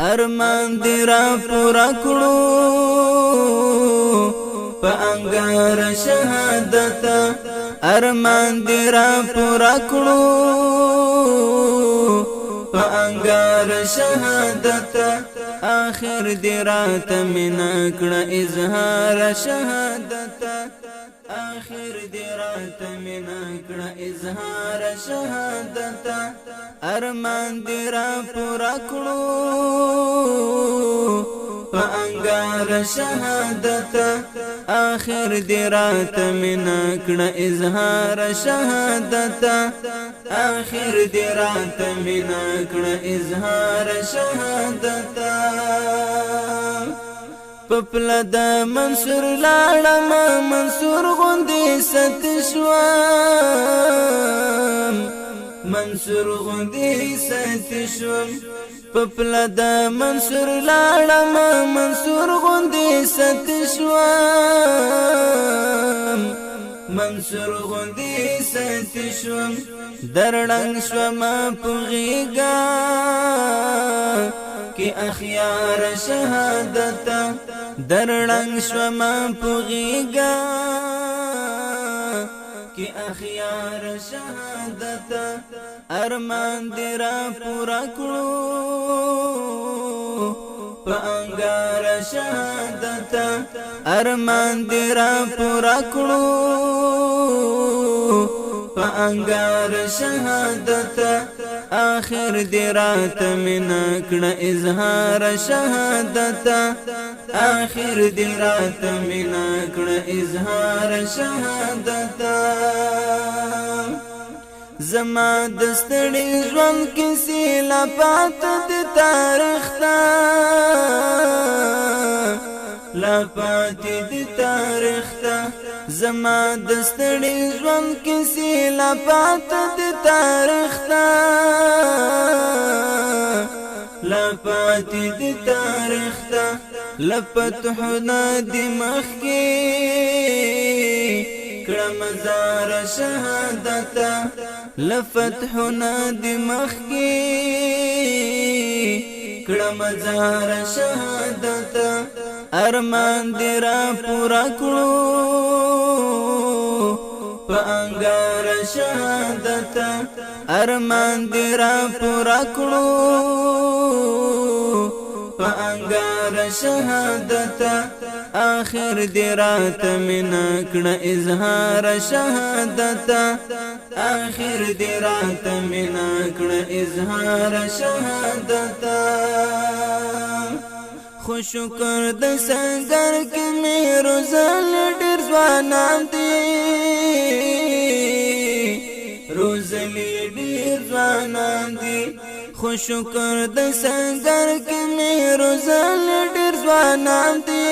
ارمان دی را پورا کړو په انګار شهادت ارمان دی را پورا کړو په انګار شهادت آخر دی رات منا کړه اظهار شهادت آخر دی رات منا کړه اظهار شهادت ارمان دی را پورا کړو په انګار شهادت آخر دی رات منا کړه اظهار شهادت آخر دی رات منا کړه اظهار شهادت پپلا د منصور لاړم منصور غوندې ست شوم منصور غوندې ست شوم پپلا د منصور لاړم منصور غوندې ست شوم منصور غوندې ست شوم درړنګ شوم پغیګا کی اخیار شهادت درړنګ شوم پغیګا کی اخیار شهادت ارمان دی را پورا کړو په انګار شهادت ارمان دی را پورا کړو په انګار شهادت آخر دی رات منا کړه اظهار شهادت آخر دی رات منا کړه اظهار شهادت زما دستړي ژوند کې سیلا پات د تاریخ تا لا پات د تاریخ تا زما دستړي ژوند کې سیلا پات د تاریخ تا لا پات د تاریخ تا لفتحنا دماغ کې کړه مزار شهادت لفتحنا دماغ کې کړه مزار شهادت ارمان دی را پورا کړو په انګار شهادت ارمان دی را پورا کړو په انګار شهادت آخر دی رات منا کړه اظهار شهادت آخر دی رات منا کړه اظهار شهادت خو شکر د سنگر کې مې روزل ډېر ځوانان دي روزلې ډېر ځوانان دي خو شکر د سنگر کې مې روزل ډېر ځوانان دي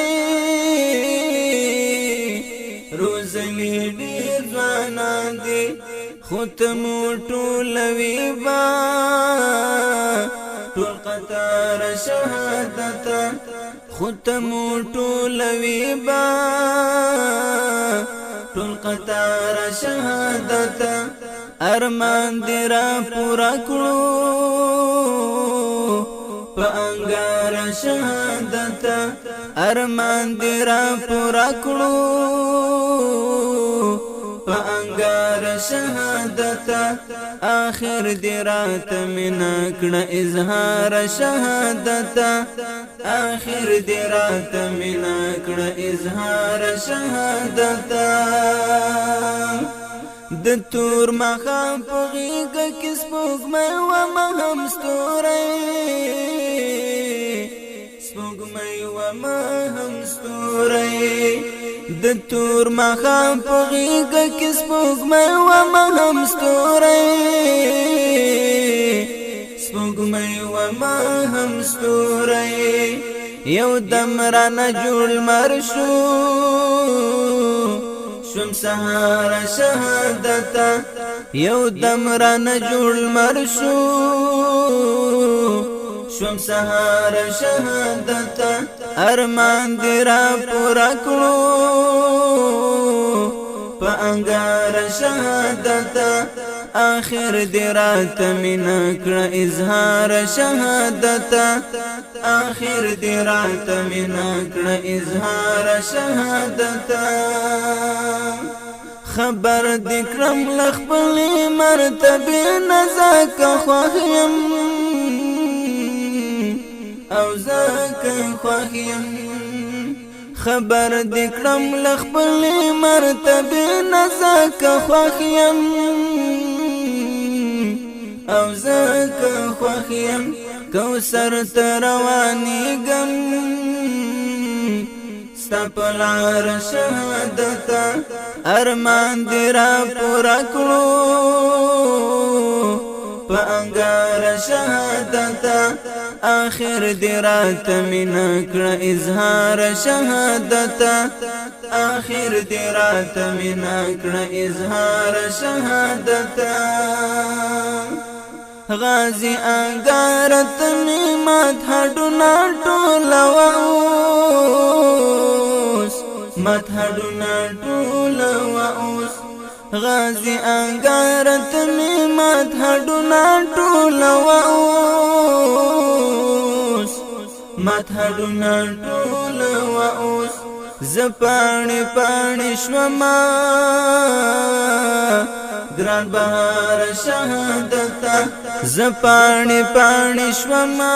روزلې ډېر ځوانان دي خو ته مو ټولوي با ټول قطار شهادت خو ته مو ټولوي با ټول قطار شهادت ارمان دی را پورا کړو په انګار شهادت ارمان دی را پورا کړو په انګار شهادت آخر دی رات منا کړه اظهار شهادت آخر دی رات منا کړه اظهار شهادت د تور مخام په غیږه کې سپوږمۍ ومه هم ستوری سپوږمۍ ومه هم ستوری د تور مخام په غیږه کې سپوږمۍ ومه هم ستوری سپوږمۍ ومه هم ستوری یو دم رانه جوړ مر شو شوم سهار شهادت یو دم رانه جوړ مر شو شوم سهار شهادت ارمان دی را پورا کړو په انګار شهادت آخر دی رات مینا کړه اظهار شهادت آخر دی رات مینا کړه اظهار شهادت خبر دی کرم لخپل مرتبه نزاک خوخیم او زاک خوخیم خبر دی کرم لخپل مرتبه نزاک خوخیم او زاک خوخیم کوثر تروانی گم سپلار شهادت ارمان دی را پورا کړو په انګار شهادت آخر دی رات مینا کړه اظهار شهادت آخر دی رات مینا کړه اظهار شهادت غازی انګارت نیمت هډونا ټولوس مت هډونا ټولوس غازی انګارت نیمت هډونا ټولوس مت هډونا ټولوس زپانی پانی شوما گران بهار شهادت زپانی پانی شوما